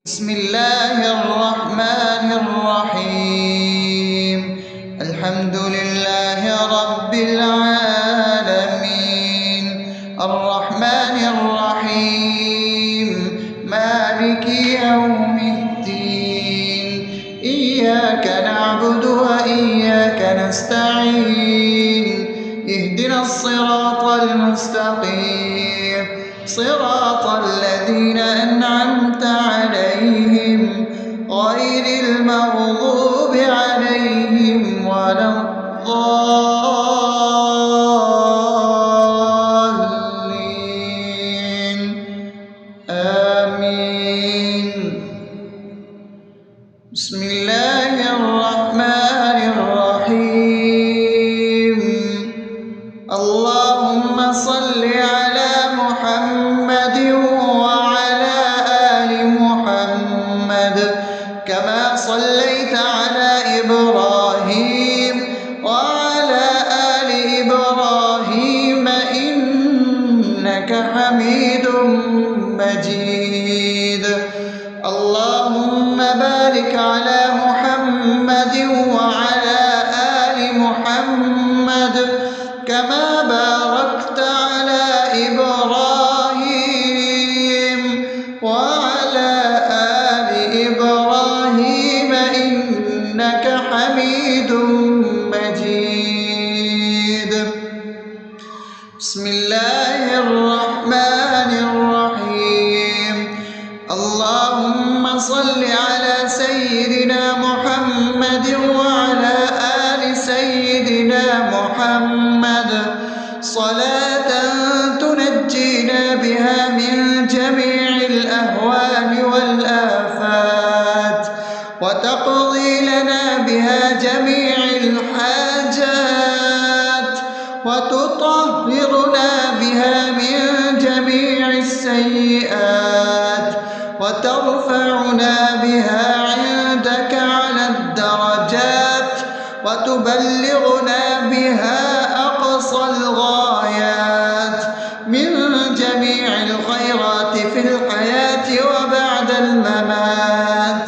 بسم الله الرحمن الرحيم. الحمد لله رب العالمين، الرحمن الرحيم، مالك يوم الدين. إياك نعبد وإياك نستعين، اهدنا الصراط المستقيم، صراط الذين أنعمت عليهم غير المغضوب عليهم ولا الضالين. آمين. بسم الله الرحمن الرحيم. اللهم صل على محمد وعلى آل محمد كما صليت على إبراهيم وعلى آل إبراهيم إنك حميد مجيد. اللهم بارك على محمد وعلى آل محمد كما باركت على إبراهيم وعلى آل إبراهيم إنك حميد مجيد. بسم الله الرحمن الرحيم. اللهم صل على سيدنا محمد وعلى آل سيدنا محمد صلاة تنجينا بها من جميع الأهوال والآفات، وتقضي لنا بها جميع الحاجات، وتطهرنا بها من جميع السيئات، وترفعنا بها عندك على الدرجات، وتبلغنا بها أقصى الغايات من جميع الخيرات في الحياة وبعد الممات،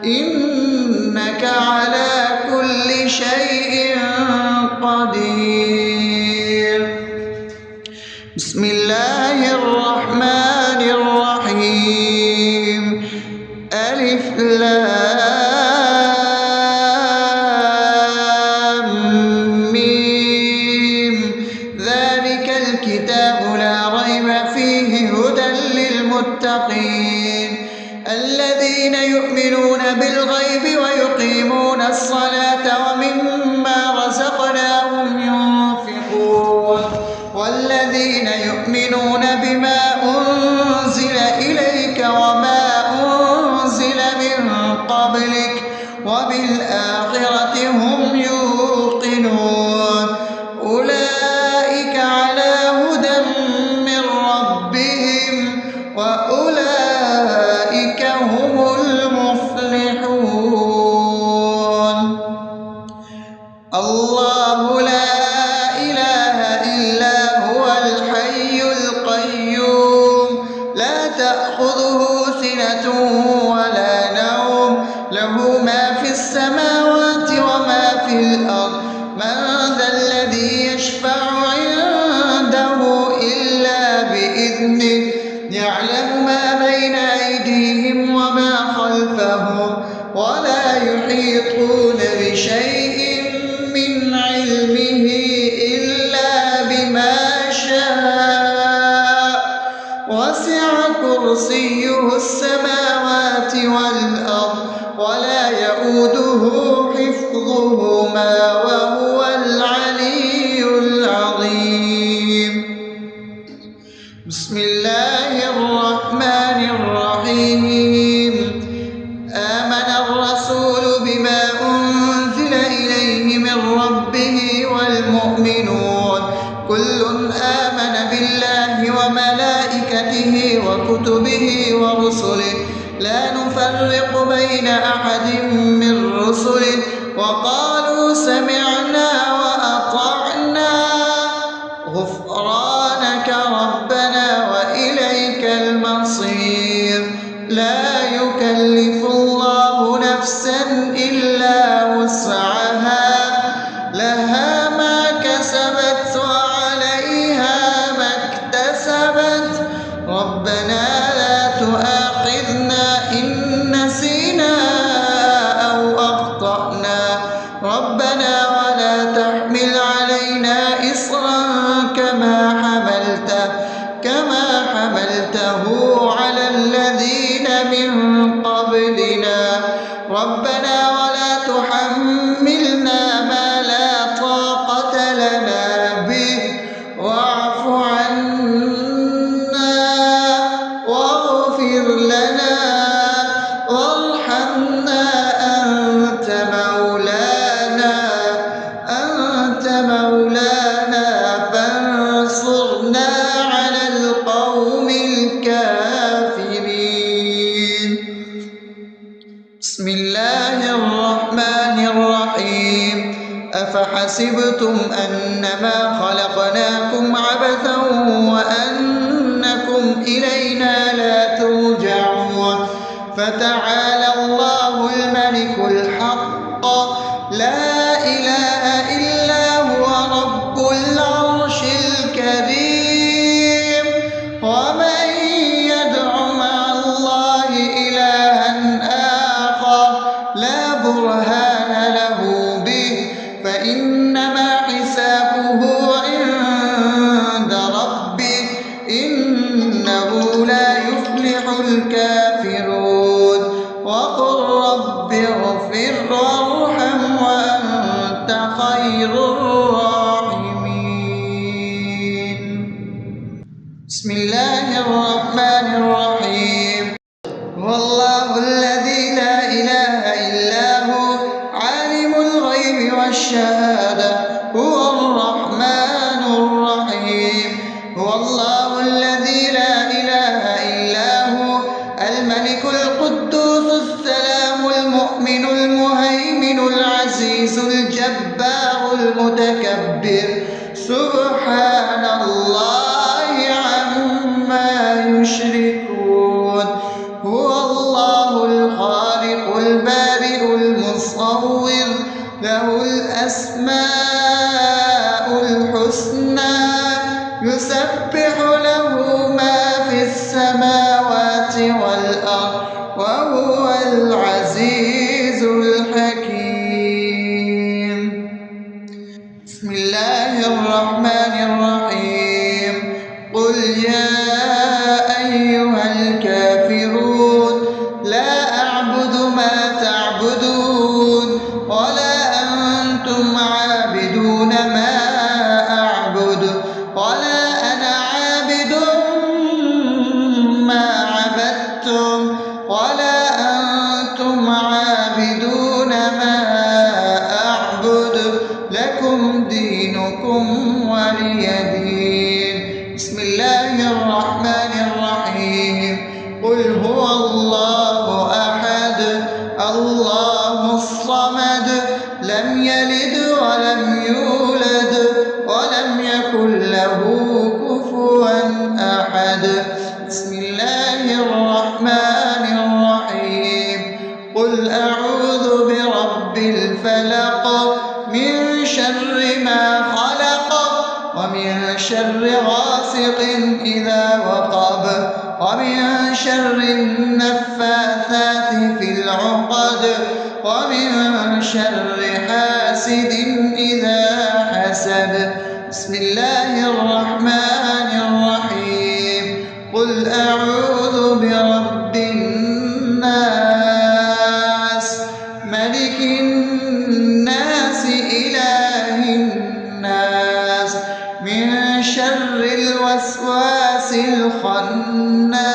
إنك على كل شيء قدير. بسم الله الرحمن الرحيم. ألف لام ميم. ذلك الكتاب لا ريب فيه هدى للمتقين الذين يؤمنون بالغيب ويقيمون الصلاة ومما رزقناهم ينفقون والذين يؤمنون بما أنزل إليك وما أنزل من قبلك وبالآخرة هم يوقنون أولئك على هدى من ربهم وأولئك هم المفلحون. الله لا إله إلا هو الحي القيوم لا تأخذه سنة ولا نوم له ما في السماوات وما في الأرض من ذا الذي يشفع عنده إلا بإذنه يعلم ما بين أيديهم وما خلفهم ولا يحيطون بشيء من علمه إلا بما شاء وسع كرسيه السماوات والأرض ولا يؤوده حفظهما وهو العلي العظيم. بسم الله الرحمن الرحيم. آمن الرسول بما أنزل إليه من ربه والمؤمنون كل آمن بالله وملائكته وكتبه ورسله لا نفرق بين أحد من رسله وقالوا سمعنا وأطعنا غفرانك ربنا وإليك المصير. لا يكلف يكلف الله نفسا إلا وسعها لها ما كسبت وعليها ما اكتسبت ربنا لا تؤاخذنا إن نسينا أو أخطأنا ربنا ولا تحمل علينا إصرا كما حملته على الذين من قبلنا ربنا ولا تحملنا ما لا طاقة لنا به واعف عنا واغفر لنا وارحمنا أنت مولانا فانصرنا على القوم الكافرين. بسم الله الرحمن الرحيم أفحسبتم أنما خلقناكم عبثا وأنكم إلينا لا ترجعون فتعالى الله الملك الحق لا إله إلا هو رب العرش الكريم ومن يدع مع الله إلها آخر لا برهان له به فإنما حسابه عند ربه إنه لا يفلح الكافرون وقل رب اغفر وارحم وأنت خير الراحمين. بسم الله الرحمن الرحيم هو الله الذي لا إله إلا هو عالم الغيب والشهادة هو الرحمن الرحيم هو الله الذي لا إله إلا هو الملك القدوس السلام المؤمن المهيمن العزيز الجبار المتكبر سبحان الله عما يشركون هو الله الخالق البارئ المصور له الأسماء الحسنى يسبح له ما في السماوات والأرض وهو العزيز الحكيم. بسم الله الرحمن الرحيم قل يا أيها الكافرون لا أعبد ما تعبدون ولا أنتم عابدون ما أعبد ولا أنا عابد ما عبدتم ولا أنتم عابدون ما أعبد لكم دينكم ولي دين. بسم الله الرحمن الرحيم قل هو الله أحد الله الصمد لم يلد ولم يولد ولم يكن له كفوا أحد. بسم الله الرحمن الرحيم قل أعوذ برب الفلق من شر ما خلق ومن شر غاسق إذا وقب ومن شر النفاثات في العقد ومن شر حاسد إذا حسد. بسم الله الرحمن الرحيم قل أعوذ برب الناس ملك الناس إله الناس من شر الوسواس الخناس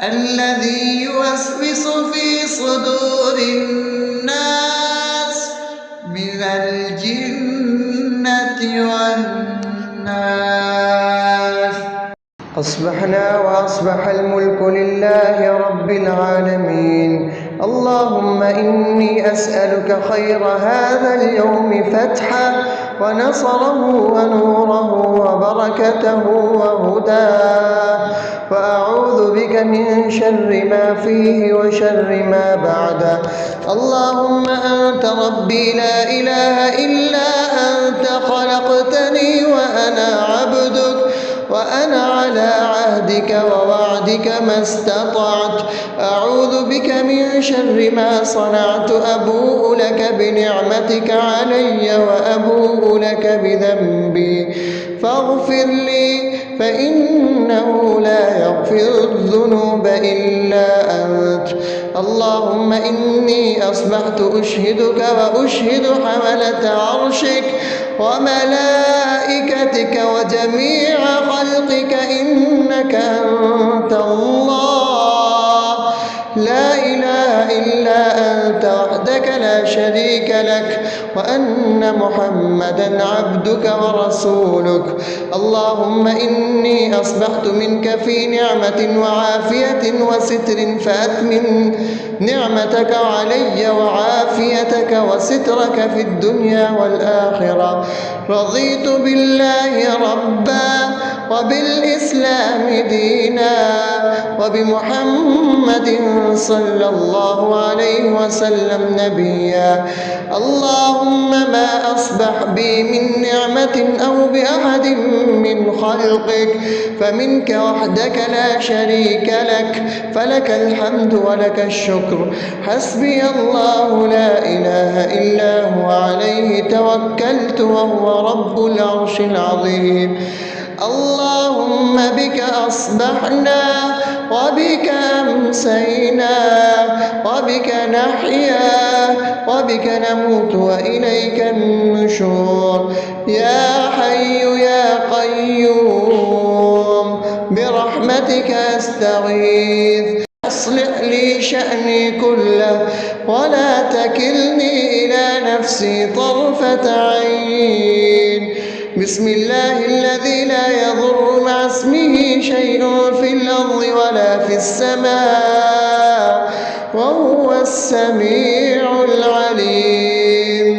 الذي يوسوس في صدور الناس من الجنة والناس. أصبحنا وأصبح الملك لله رب العالمين. اللهم إني أسألك خير هذا اليوم فتحه ونصره ونوره وبركته وهداه، وأعوذ بك من شر ما فيه وشر ما بعده. اللهم أنت ربي لا إله إلا أنت، خلقتني وأنا عبدك، وأنا على عهدك ووعدك ما استطعت. أعوذ بك من شر ما صنعت، أبوء لك بنعمتك علي وأبوء لك بذنبي، فاغفر لي فإنه لا يغفر الذنوب إلا أنت. اللهم إني أصبحت أشهدك وأشهد حملة عرشك وملائكتك وجميع خلقك إنك أنت الله، لا إله إلا أنت وحدك لا شريك لك، وأن محمدا عبدك ورسولك. اللهم إني أصبحت منك في نعمة وعافية وستر، فأتمم نعمتك علي وعافيتك وسترك في الدنيا والآخرة. رضيت بالله ربا وبالإسلام دينا وبمحمد صلى الله عليه وسلم نبيا. اللهم ما أصبح بي من نعمة أو بأحد من خلقك فمنك وحدك لا شريك لك، فلك الحمد ولك الشكر. حسبي الله لا إله إلا هو، عليه توكلت وهو رب العرش العظيم. اللهم بك أصبحنا وبك أمسينا وبك نحيا وبك نموت وإليك النشور. يا حي يا قيوم برحمتك أستغيث، أصلح لي شأني كله ولا تكلني إلى نفسي طرفة عين. بسم الله الذي لا يضر مع اسمه شيء في الأرض ولا في السماء وهو السميع العليم.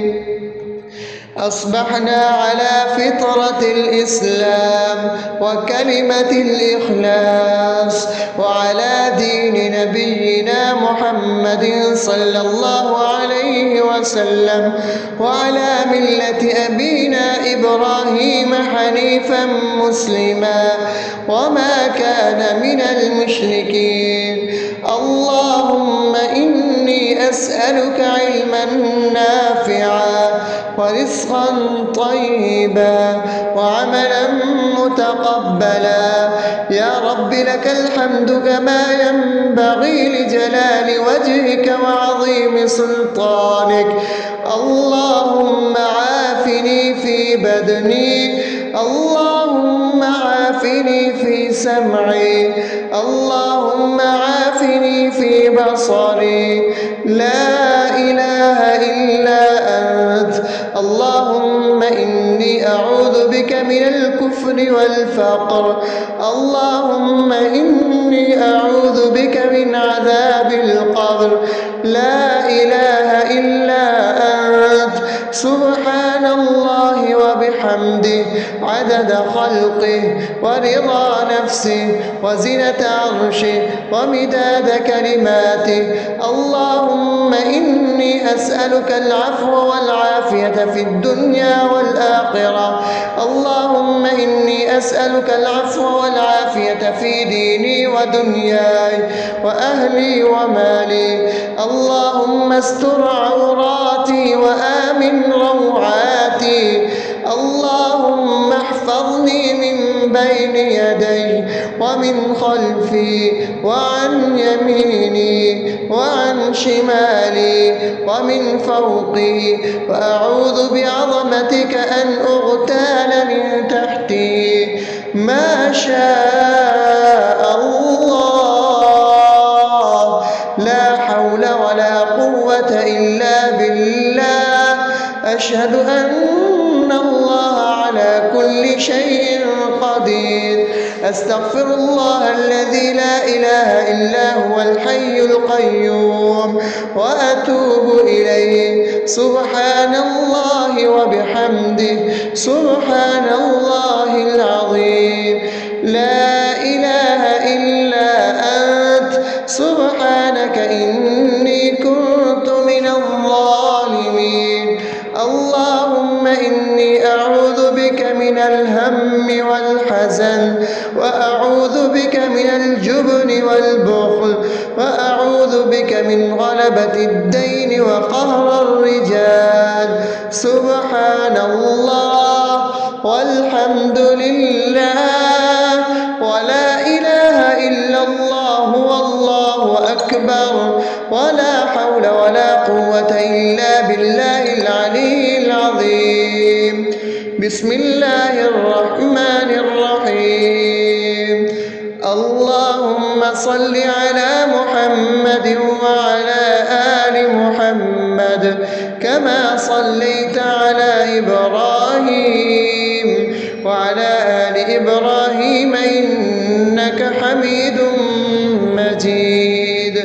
أصبحنا على فطرة الإسلام وكلمة الإخلاص وعلى دين نبينا محمد صلى الله عليه وسلم وعلى ملة أبينا إبراهيم حنيفا مسلما وما كان من المشركين. اللهم إني أسألك علما نافعا ورزقا طيبا وعملا متقبلا. يا رب لك الحمد كما ينبغي لجلال وجهك وعظيم سلطانك. اللهم عافني في بدني، اللهم عافني في سمعي، اللهم عافني في بصري. لا إله إلا أنت. اللهم إني أعوذ بك من الكفر والفقر. اللهم إني أعوذ بك من عذاب القبر. لا إله إلا أنت. سبحان الله وبحمده عدد خلقه ورضا نفسه وزنة عرشه ومداد كلماته. اللهم إني أسألك العفو والعافية في الدنيا والآخرة. اللهم إني أسألك العفو والعافية في ديني ودنياي وأهلي ومالي. اللهم استر عوراتي وآمن روعاتي. اللهم احفظني من بين يدي ومن خلفي وعن يميني وعن شمالي ومن فوقي، وأعوذ بعظمتك أن أغتال من تحتي. ما شاء الله، لا حول ولا قوة إلا بالله. أشهد أن الله على على كل شيء قدير. أستغفر الله الذي لا إله إلا هو الحي القيوم وأتوب إليه. سبحان الله وبحمده سبحان الله العظيم. لا إله إلا أنت سبحانك إني كنت من الظالمين. اللهم إني أعوذ بك من الهم والحزن، وأعوذ بك من الجبن والبخل، وأعوذ بك من غلبة الدين وقهر الرجال. سبحان الله والحمد لله ولا إله إلا الله والله أكبر ولا حول ولا قوة إلا بالله العلي العظيم. بسم الله الرحمن الرحيم. اللهم صل على محمد وعلى آل محمد كما صليت على إبراهيم وعلى آل إبراهيم إنك حميد مجيد.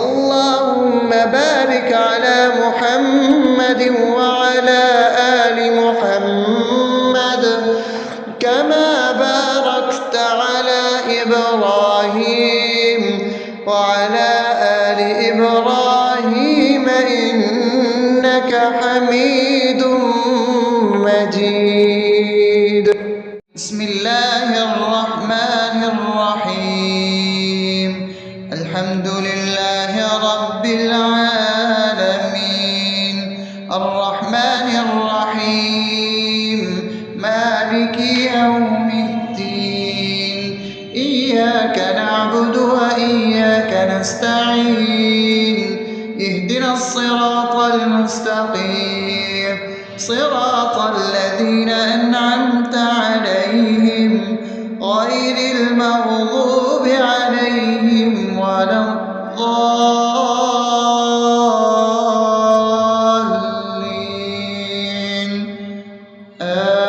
اللهم بارك على محمد وعلى آل محمد كما باركت على إبراهيم وعلى آل إبراهيم إنك حميد مجيد. بسم الله الرحمن الرحيم. الحمد لله رب العالمين الرحمن الرحيم مالك يوم الدين. إياك نعبد وإياك نستعين. اهدنا الصراط المستقيم صراط الذين أنعمت عليهم غير المغضوب عليهم ولا الضالين.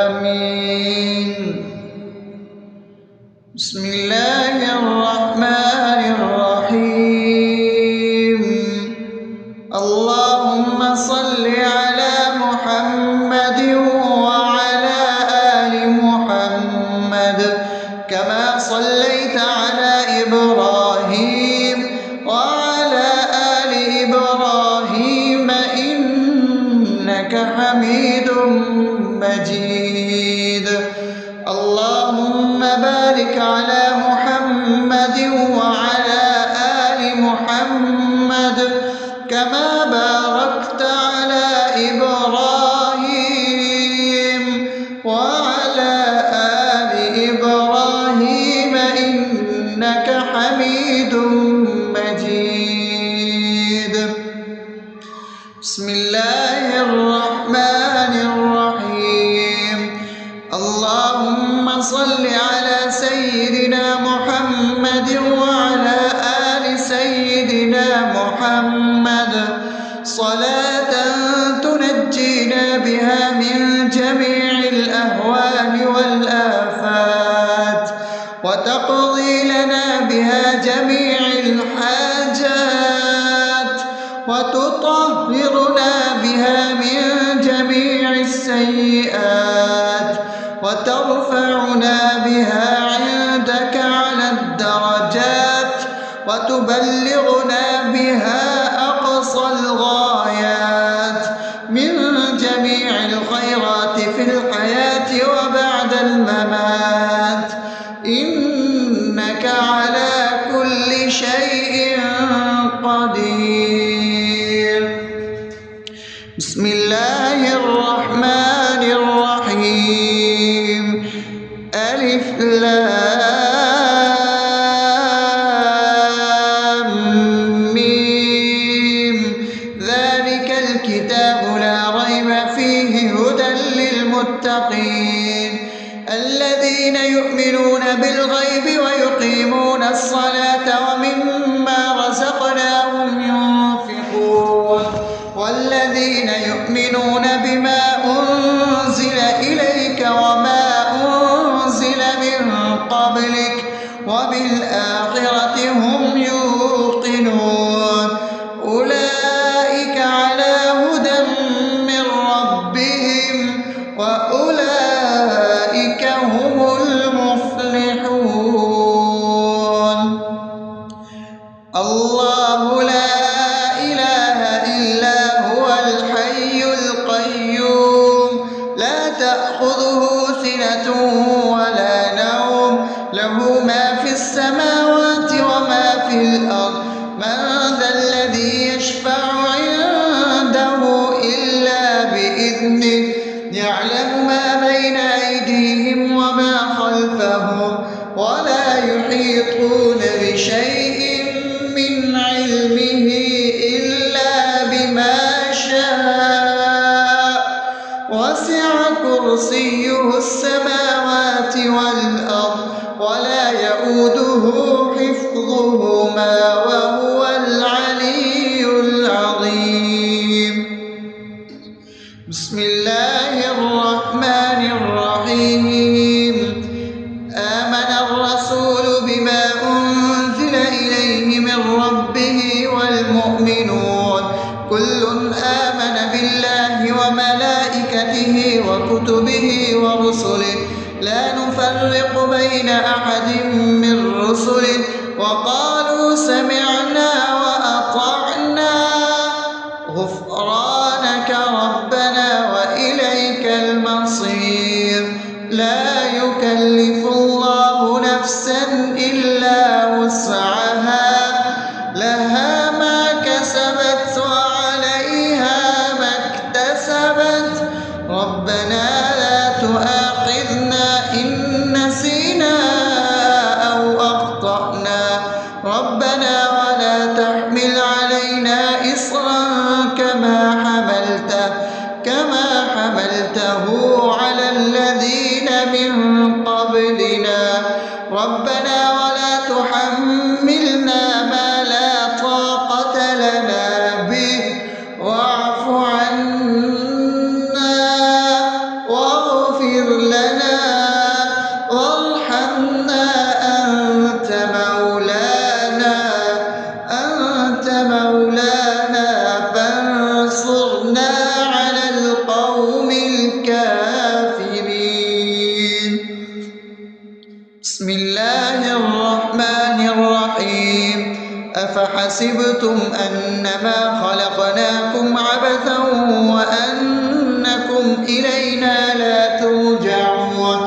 آمين. بسم الله الرحمن الرحيم. اللهم صل على محمد وعلى آل محمد كما صليت على إبراهيم وعلى آل إبراهيم إنك حميد مجيد. اللهم بارك على محمد وعلى آل محمد كما باركت على إبراهيم وعلى آل إبراهيم إنك حميد مجيد. بسم الله الرحمن الرحيم. اللهم صل على سيدنا محمد وعلى آل سيدنا محمد صلاة تنجينا بها من جميع الأهوال والآفات وتقضي لنا بها جميع الحاجات وتطهرنا بها من جميع السيئات وترفعنا بها عندك على الدرجات وتبلغنا بها أقصى الغايات من جميع الخيرات في الحياة وبعد الممات إنك على كل شيء قدير. بسم الله الرحمن الرحيم. ألف لام ميم. ذلك الكتاب لا ريب فيه هدى للمتقين الذين يؤمنون بالغيب ويقيمون الصلاة ومما رزقناهم ينفقون والذين يؤمنون بما أنزل إليك وما يشفع عنده إلا بإذنه يعلم ما بين أيديهم وما خلفهم ولا يحيطون بشيء من علمه إلا بما شاء وسع كرسيه السماوات والأرض ولا يئوده حفظهما وهو العلي العظيم. بسم الله الرحمن الرحيم. آمن الرسول بما أنزل إليه من ربه والمؤمنون كل آمن بالله وملائكته وكتبه ورسله لا نفرق بين أحد من رسله وقالوا سمعنا وأطعنا غفرانك ربنا وإليك المصير. لا يكلف الله نفسا إلا وسعها لها ما كسبت وعليها ما اكتسبت ربنا لا تؤاخذنا إن نسينا أو أخطأنا ربنا ولا تحمل علينا إصرا كما حملته على الذين من قبلنا ربنا ولا تحملنا ما لا طاقة لنا به واعف عنا واغفر لنا وارحمنا أنت مولانا فانصرنا على القوم الكافرين. بسم الله الرحمن الرحيم. أفحسبتم أنما خلقناكم عبثا وأنكم إلينا لا ترجعون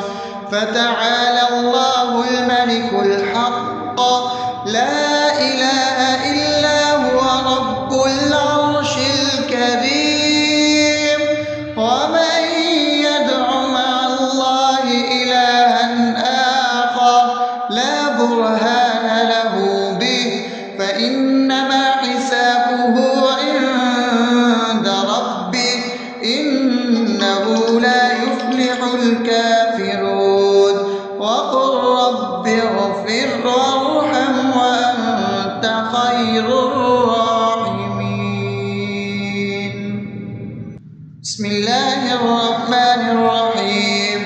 فتعالى الله الملك الحق لا إله إلا هو رب العرش الكريم. ومن يدع مع الله إلها آخر لا برهان له به فإنما حسابه عند ربه إنه لا يفلح الكافرون. وقل رب اغفر وارحم وأنت خير الراحمين. بسم الله الرحمن الرحيم.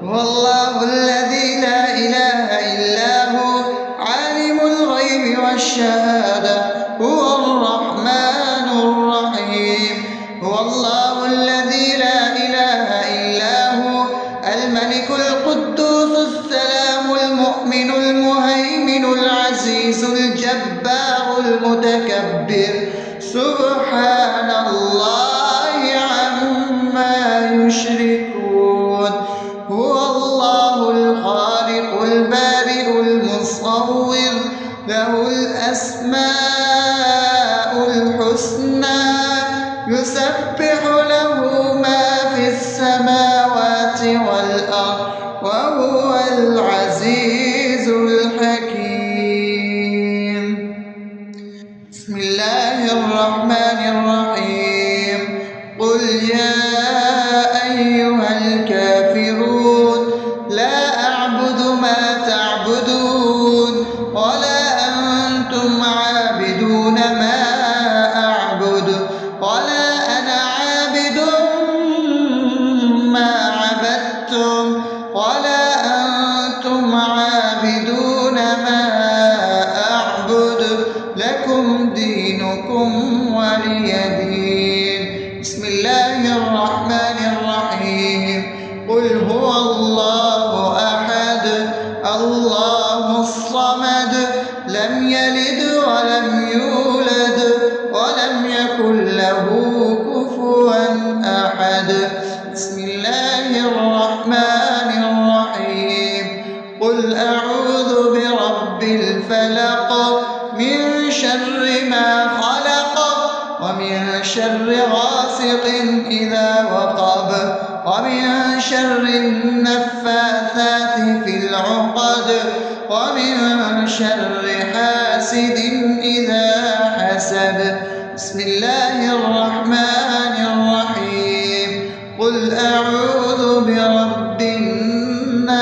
والله الذي لا إله إلا هو عالم الغيب والشهادة هو الرحمن الرحيم. هو الله الذي لا إله إلا هو الملك القدوس السلام المؤمن المهيمن العزيز الجبار المتكبر سبحان الله عما يشركون. هو الله الخالق البارئ المصور له الأسماء الحسنى يسبح له ما في السماوات والأرض وهو العزيز الحكيم. بسم الله الرحمن الرحيم. قل يا أيها الكافرون لا أعبد ما تعبدون ولا أنتم عابدون ما أعبد ولا أنا عابد ما عبدتم ولا أنتم عابدون ما أعبد لكم دينكم ولي دين. بسم الله الرحمن الرحيم. قل هو الله أحد الله الصمد لم يلد ولم يولد ولم يكن له كفوا أحد. بسم الله الرحمن الرحيم. قل أعوذ برب الفلق من شر ما خلق ومن شر غاسق إذا وقب ومن شر النفاثات في العقد ومن شر حاسد إذا حسد. بسم الله الرحمن الرحيم. قل أعوذ برب الناس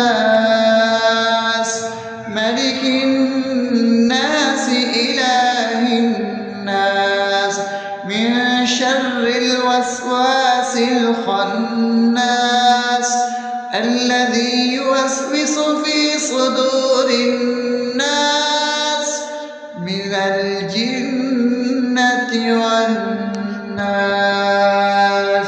ملك الناس إله الناس من شر الوسواس الخناس الذي يوسوس في صدور الناس من الجنة والناس.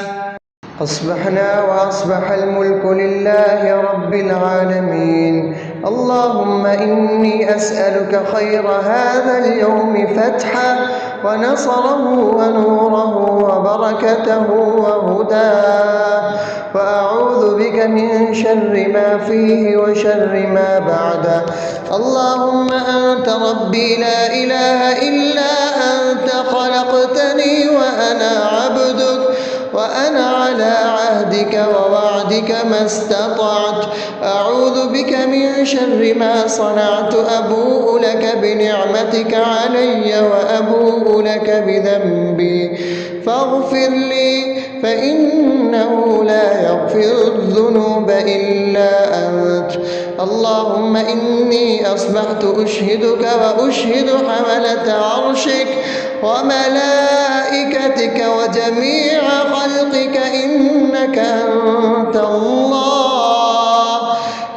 أصبحنا وأصبح الملك لله رب العالمين. اللهم إني أسألك خير هذا اليوم فتحه ونصره ونوره وبركته وهداه، وأعوذ بك من شر ما فيه وشر ما بعده. اللهم أنت ربي لا إله إلا أنت خلقتني وأنا عبدك وأنا على عهدك ووعدك ما استطعت. أعوذ بك من شر ما صنعت. أبوء لك بنعمتك علي وأبوء لك بذنبي فاغفر لي فإنه لا يغفر الذنوب إلا أنت. اللهم إني أصبحت أشهدك وأشهد حملة عرشك وملائكتك وجميع خلقك إنك أنت الله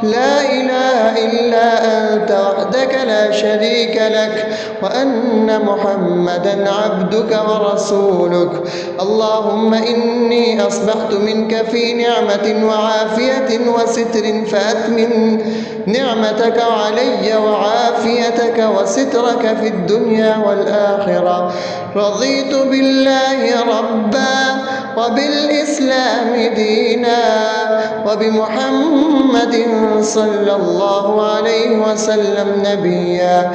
لا إله إلا أنت وحدك لا شريك لك، وأن محمدا عبدك ورسولك. اللهم إني أصبحت منك في نعمة وعافية وستر فأتمم نعمتك علي وعافيتك وسترك في الدنيا والآخرة. رضيت بالله ربا وبالإسلام دينا وبمحمد صلى الله عليه وسلم نبيا.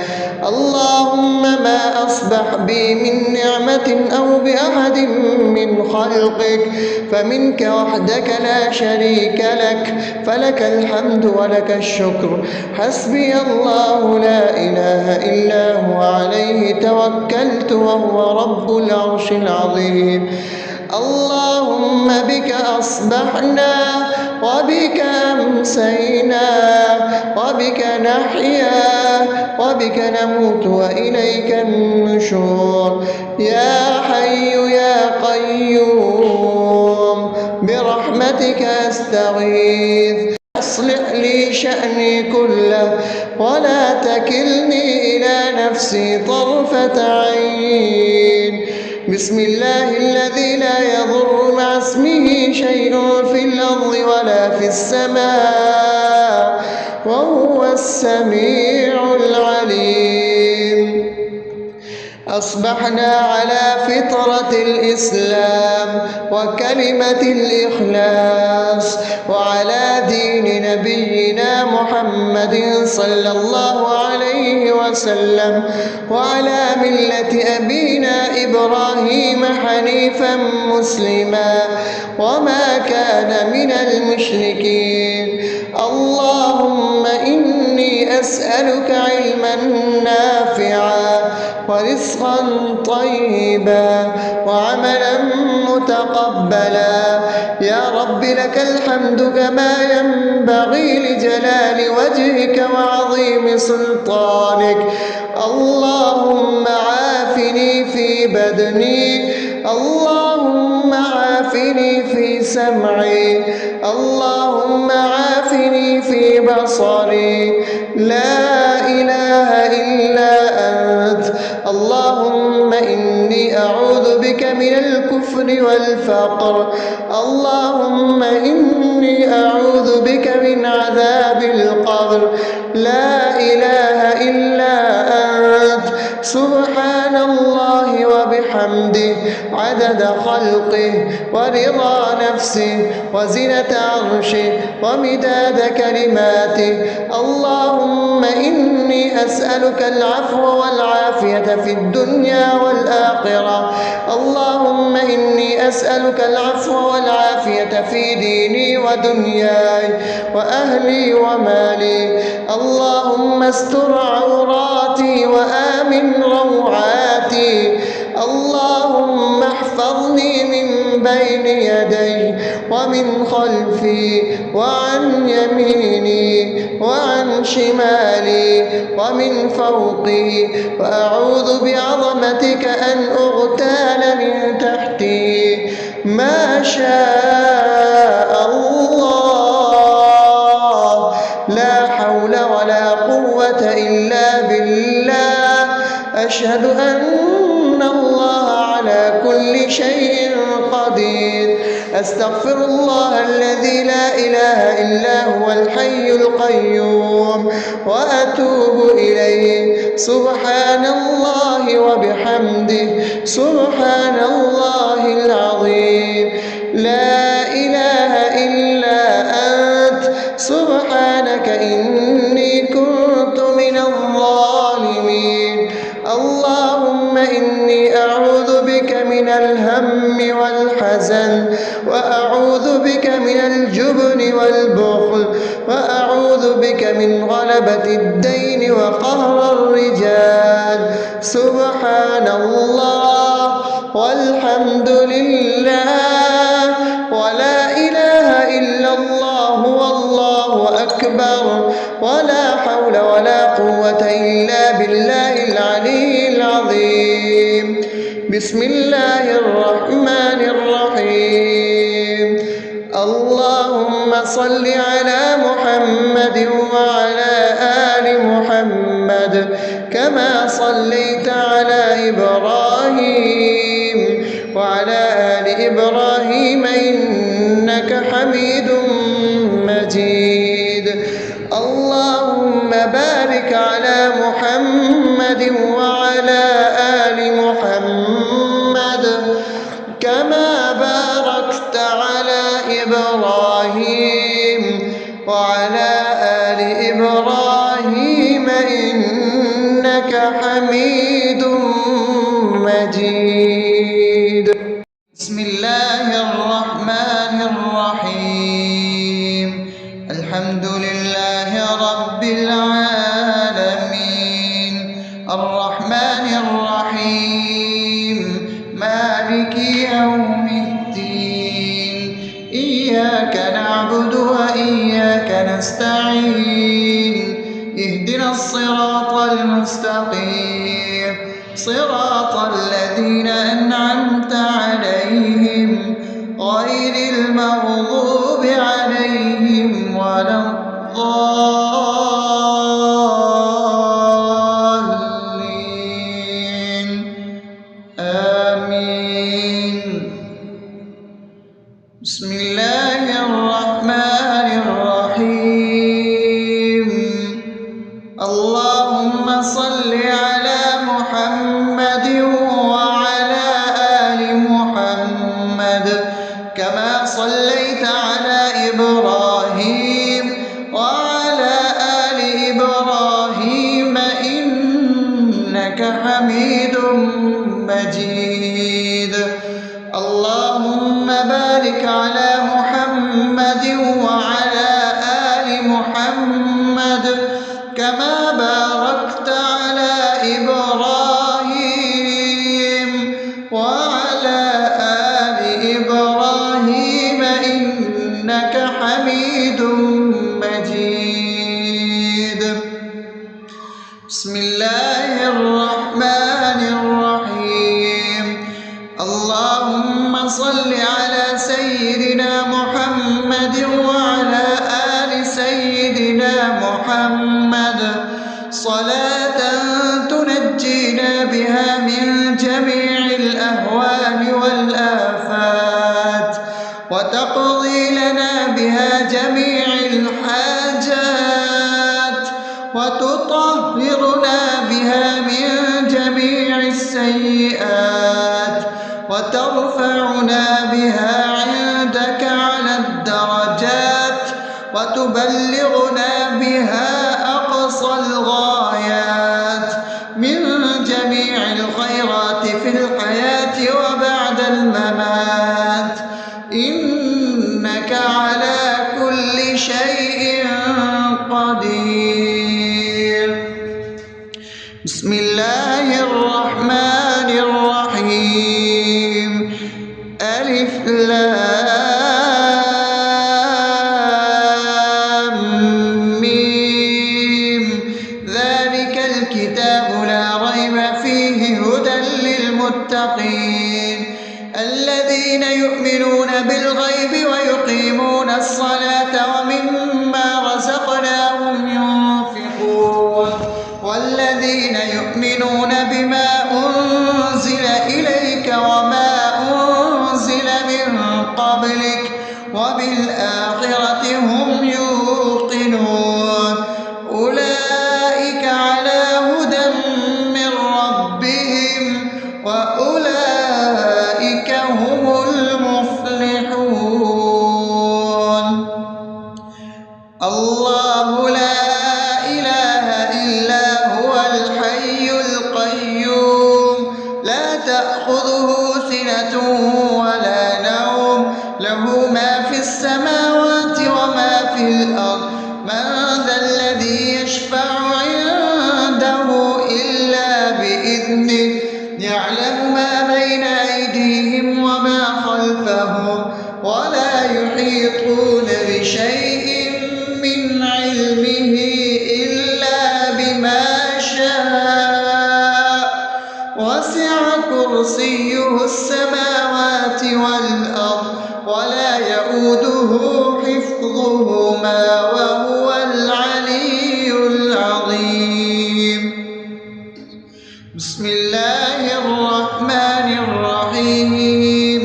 اللهم ما أصبح بي من نعمة أو بأحد من خلقك فمنك وحدك لا شريك لك، فلك الحمد ولك الشكر. حسبي الله لا إله إلا هو عليه توكلت وهو رب العرش العظيم. اللهم بك أصبحنا وبك أمسينا وبك نحيا وبك نموت وإليك النشور. يا حي يا قيوم برحمتك أستغيث أصلح لي شأني كله ولا تكلني إلى نفسي طرفة عين. بسم الله الذي لا يضر مع اسمه شيء في الأرض ولا في السماء وهو السميع العليم. أصبحنا على فطرة الإسلام وكلمة الإخلاص وعلى دين نبينا محمد صلى الله عليه وسلم وعلى ملة أبينا إبراهيم حنيفا مسلما وما كان من المشركين. اللهم إني أسألك علما نافعا ورزقا طيبا وعملا متقبلا. يا رب لك الحمد كما ينبغي لجلال وجهك وعظيم سلطانك. اللهم عافني في بدني، اللهم عافني في سمعي، اللهم عافني في بصري. لا إله إلا أنت. اللهم إني أعوذ بك من الكفر والفقر. اللهم إني أعوذ بك من عذاب القبر. لا إله إلا أنت. سبحان الله وبحمده عدد خلقه ورضا نفسه وزنة عرشه ومداد كلماته. اللهم إني أسألك العفو والعافية في الدنيا والآخرة. اللهم أسألك العفو والعافية في ديني ودنياي وأهلي ومالي. اللهم استر عوراتي وآمن روعاتي. اللهم احفظني من بين يدي ومن خلفي وعن يميني وعن شمالي ومن فوقي، وأعوذ بعظمتك أن أغتال من تحتي. ما شاء الله، لا حول ولا قوة إلا بالله. أشهد أن الله على كل شيء قدير. أستغفر الله الذي لا إله إلا هو الحي القيوم وأتوب إليه. سبحان الله وبحمده، سبحان الله العظيم. لا إله إلا أنت، سبحانك إني كنت من الظالمين. اللهم إني أعوذ بك من الهم والحزن، وأعوذ بك من الجبن والبخل، وأعوذ بك من غلبة الدين وقهر الرجال. سبحان الله والحمد لله ولا إله إلا الله والله أكبر، ولا حول ولا قوة إلا بالله العلي العظيم. بسم الله الرحمن الرحيم. اللهم صل على محمد وعلى آل محمد كما صليت على إبراهيم وعلى آل إبراهيم إنك حميد مجيد. اللهم بارك على محمد وعلى آل محمد كما باركت على إبراهيم وعلى آل إبراهيم إنك حميد مجيد. بسم الله الرحمن الرحيم. الحمد لله رب العالمين، الرحمن الرحيم، مالك يوم الدين. إياك نعبد وإياك نستعين. اهدنا الصراط المستقيم، صراط الذين أنعمت عليهم غير المغضوب عليهم ولا الضالين. آمين. بسم الله الرحمن الرحيم. اللهم صل على محمد وعلى آل محمد كما صليت على إبراهيم وعلى آل إبراهيم إنك حميد مجيد. اللهم بارك على محمد وعلى آل محمد كما باركت على إبراهيم وعلى آل إبراهيم إنك حميد مجيد. بسم الله الرحمن الرحيم. اللهم صل على سيدنا محمد وعلى آل سيدنا محمد صلاة تنجينا بها من جميع الأهوال والآفات، وتقضي لنا بها جميع الحاجات، وتطهرنا بها من جميع السيئات، وترفعنا بها عندك على الدرجات، وتبلغنا بها أقصى الغايات من جميع الخيرات في الحياة وبعد الممات. ألف لام ميم ذلك الكتاب لا ريب فيه هدى للمتقين الذين يؤمنون بالغيب ويقيمون الصلاة ومما رزقناهم ينفقون والذين يؤمنون بما أنزل إليك وما أنزل من قبلك وبالآخرة هم يوقنون أولئك على هدى من ربهم وأولئك هم المفلحون الله لا إله إلا هو الحي القيوم لا تأخذه سنة ولا نوم له ما في السماوات وما في الأرض من ذا الذي يشفع عنده إلا بإذنه يعلم ما بين أيديهم وما خلفهم ولا يحيطون بشيء من علمه إلا بما شاء وسع كرسيه السماوات والأرض ولا يؤوده حفظهما وهو العلي العظيم بسم الله الرحمن الرحيم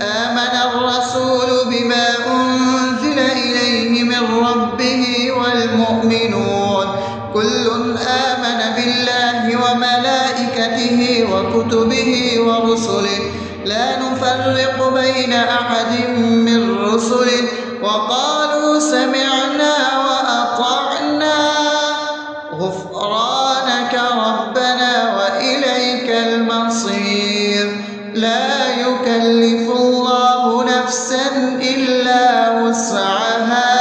آمن الرسول بما أنزل إليه من ربه والمؤمنون كل آمن بالله وملائكته وكتبه ورسله لا نفرق بين أحد من رسله وقالوا سمعنا وأطعنا غفرانك ربنا وإليك المصير لا يكلف الله نفسا إلا وسعها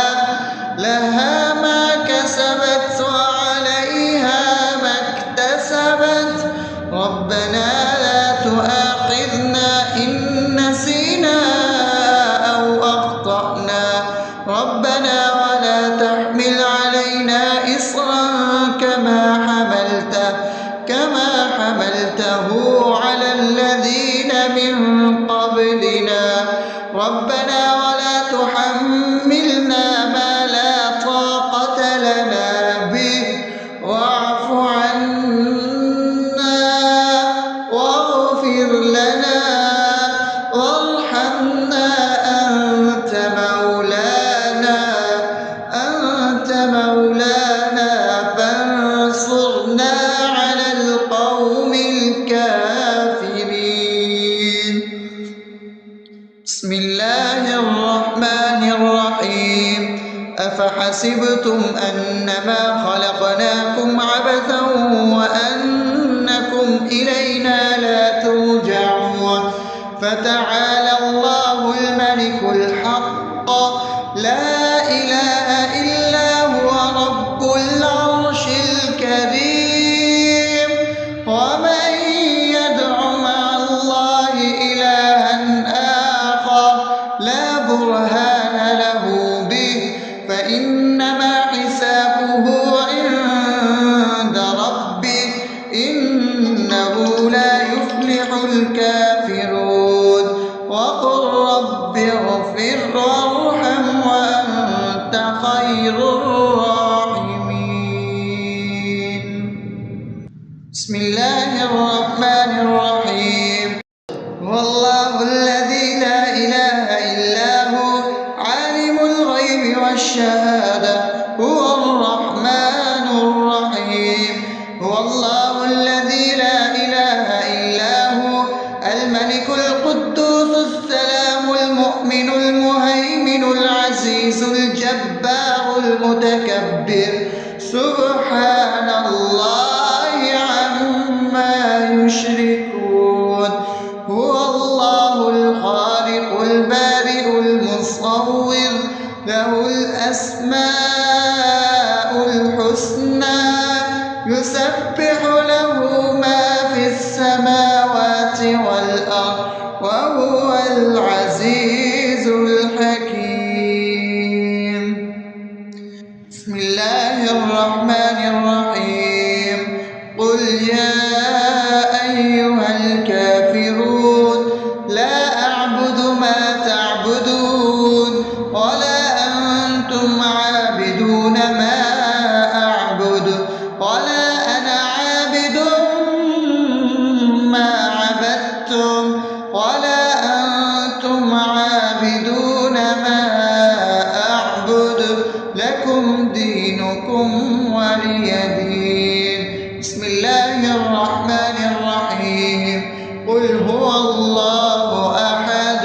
لها ما كسبت وعليها ما اكتسبت ربنا لا تؤاخذنا إن نسينا أو أخطأنا ربنا ولا تحمل علينا إصرا كما حملته على الذين من قبلنا ربنا ولا تحملنا ما لا طاقة لنا به واعف عنا واغفر لنا وارحمنا أنت مولانا فانصرنا على القوم الكافرين بسم الله الرحمن الرحيم أفحسبتم أنما خلقناكم عبثا وأنكم إلينا لا ترجعون فتعالى الله الملك الحق لا إله إلا هو رب العرش الكريم ومن يدع مع الله إلها آخر لا برهان له به فإنما حسابه عند ربه إنه لا يفلح الكافرون وقل رب اغفر وارحم وأنت خير الراحمين بسم الله الرحمن الرحيم هو الله الذي لا إله إلا هو عالم الغيب والشهادة هو الرحمن الرحيم هو الله الذي لا إله إلا هو الملك القدوس السلام المؤمن المهيمن العزيز الجبار المتكبر سبحان الله عما يشركون هو الله الخالق البارئ المصور له الأسماء الحسنى يسبح له ما في السماوات والأرض وهو العزيز الحكيم. بسم الله الرحمن الرحيم. قل يا أيها الكافرون لا أعبد ما تعبدون ولا أنتم عابدون ما أعبد ولا أنا عابد ما عبدتم ولا أنتم عابدون ما أعبد لكم دينكم ولي دين. بسم الله الرحمن الرحيم. قل هو الله أحد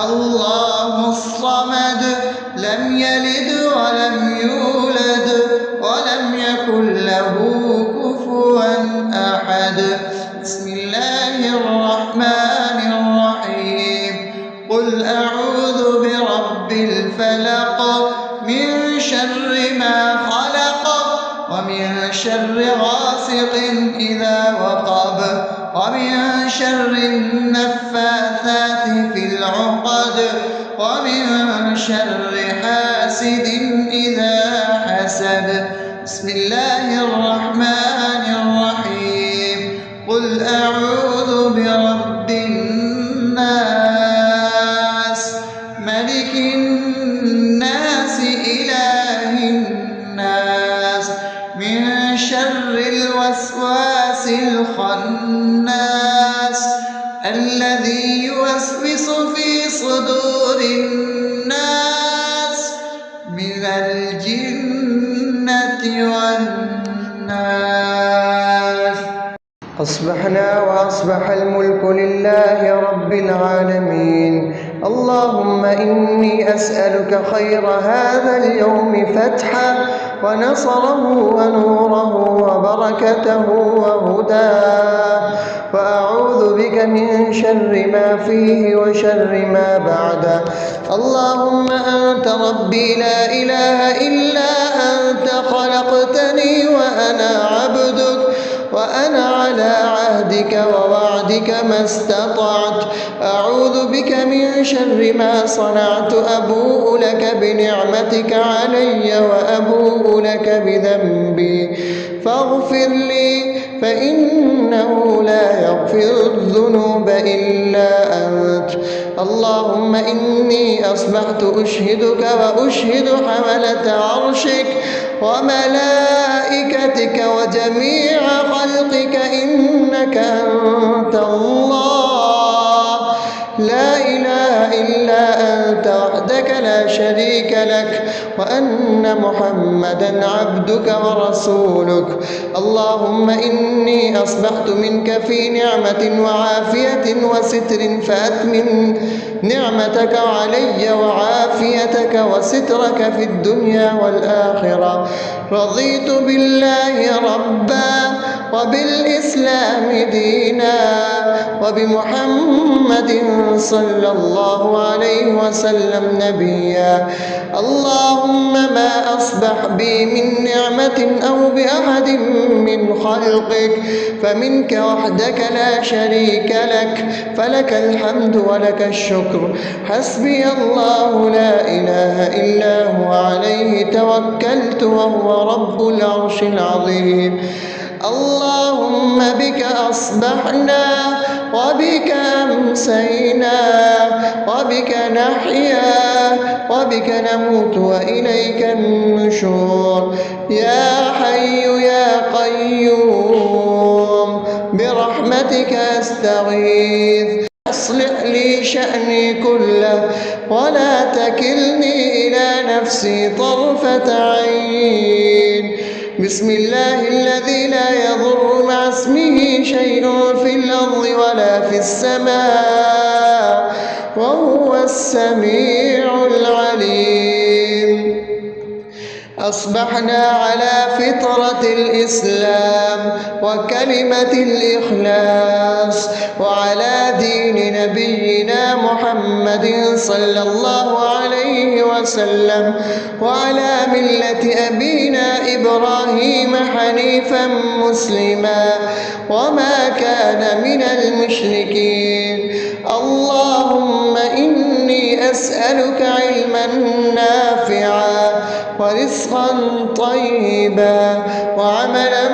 الله الصمد لم يلد ولم يولد ولم يكن له كفوا أحد. بسم الله الرحمن الرحيم. قل أعوذ برب الفلق من شر ما خلق ومن شر غاسق إذا وقب ومن شر النفاثات في العقد ومن شر حاسد إذا حسد. بسم الله الرحمن الرحيم. قل أعوذ برب الناس ملك الناس إله الناس من شر الوسواس الخناس الذي يوسوس في صدور الناس من الجنة والناس. أصبحنا وأصبح الملك لله رب العالمين. اللهم إني أسألك خير هذا اليوم فتحه ونصره ونوره وبركته وهداه، وأعوذ بك من شر ما فيه وشر ما بعده. اللهم أنت ربي لا إله إلا أنت خلقتني وأنا عبدك وأنا على عهدك ووعدك ما استطعت. أعوذ بك من شر ما صنعت. أبوء لك بنعمتك علي وأبوء لك بذنبي فاغفر لي فإنه لا يغفر الذنوب إلا أنت. اللهم إني أصبحت أشهدك وأشهد حملة عرشك وملائكتك وجميع خلقك إنك أنت الله لا إله إلا أنت وحدك لا شريك لك وأن محمدا عبدك ورسولك. اللهم إني أصبحت منك في نعمة وعافية وستر فأتمم نعمتك علي وعافيتك وسترك في الدنيا والآخرة. رضيت بالله ربا وبالإسلام دينا وبمحمد صلى الله عليه وسلم نبيا. اللهم ما أصبح بي من نعمة أو بأحد من خلقك فمنك وحدك لا شريك لك فلك الحمد ولك الشكر. حسبي الله لا إله إلا هو عليه توكلت وهو رب العرش العظيم. اللهم بك أصبحنا وبك أمسينا وبك نحيا وبك نموت وإليك النشور. يا حي يا قيوم برحمتك أستغيث أصلح لي شأني كله ولا تكلني إلى نفسي طرفة عين. بسم الله الذي لا يضر مع اسمه شيء في الأرض ولا في السماء وهو السميع العليم. أصبحنا على فطرة الإسلام وكلمة الإخلاص وعلى دين نبينا محمد صلى الله عليه وسلم وعلى ملة أبينا إبراهيم حنيفا مسلما وما كان من المشركين. اللهم أسألك علما نافعا ورزقا طيبا وعملا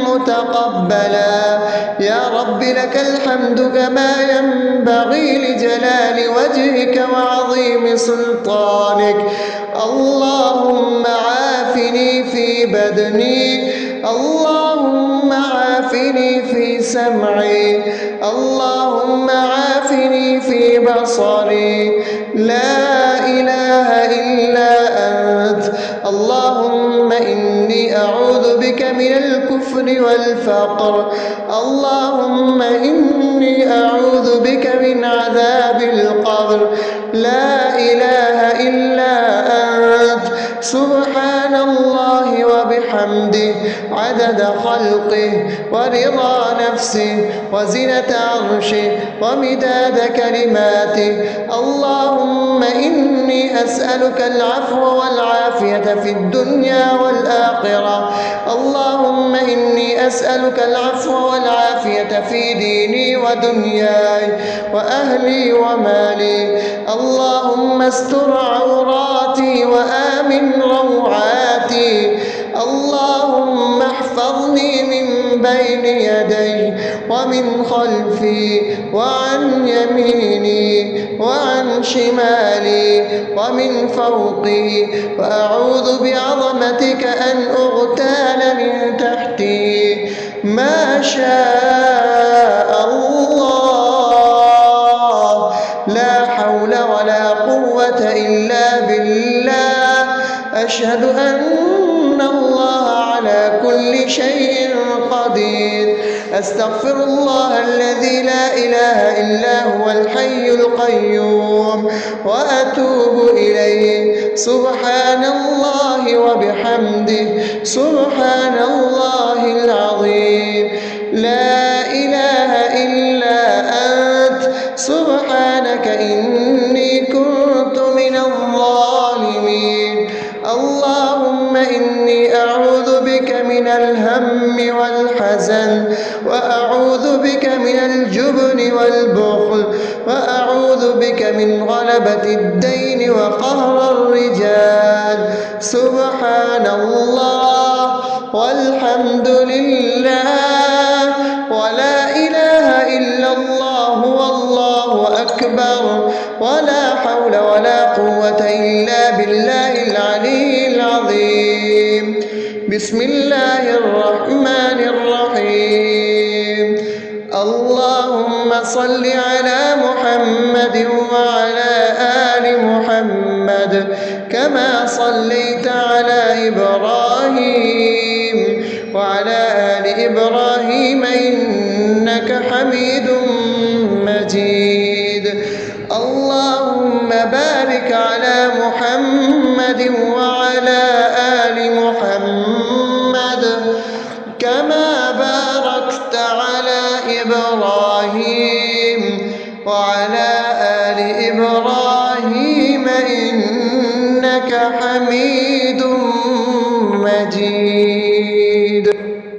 متقبلا. يا رب لك الحمد كما ينبغي لجلال وجهك وعظيم سلطانك. اللهم عافني في بدني، اللهم عافني في سمعي، اللهم عافني في بصري. لا إله إلا أنت. اللهم إني أعوذ بك من الكفر والفقر، اللهم إني أعوذ بك من عذاب القبر. لا إله إلا أنت. سبحان الله وبحمده عدد خلقه ورضا نفسه وزنة عرشه ومداد كلماته. اللهم إني أسألك العفو والعافية في الدنيا والآخرة. اللهم إني أسألك العفو والعافية في ديني ودنياي وأهلي ومالي. اللهم استر عوراتي وآمن روعاتي. اللهم احفظني من بين يدي ومن خلفي وعن يميني وعن شمالي ومن فوقي، وأعوذ بعظمتك أن أغتال من تحتي. ما شاء الله، لا حول ولا قوة إلا بالله. أشهد أن الله على كل شيء قدير. أستغفر الله الذي لا إله إلا هو الحي القيوم وأتوب إليه. سبحان الله وبحمده سبحان الله العظيم. لا إله إلا أنت. سبحانك إني كنت من الظالمين. اللهم إني أعوذ بك من الهم والحزن، وأعوذ بك من الجبن والبخل، وأعوذ بك من غلبة الدين وقهر الرجال. سبحان الله والحمد لله ولا إله إلا الله والله أكبر، ولا حول ولا قوة إلا بالله العلي العظيم. بسم الله الرحمن الرحيم. اللهم صل على محمد وعلى آل محمد كما صليت على إبراهيم وعلى آل إبراهيم إنك حميد مجيد. اللهم بارك على محمد وعلى آل محمد كما باركت على إبراهيم وعلى آل إبراهيم إنك حميد مجيد.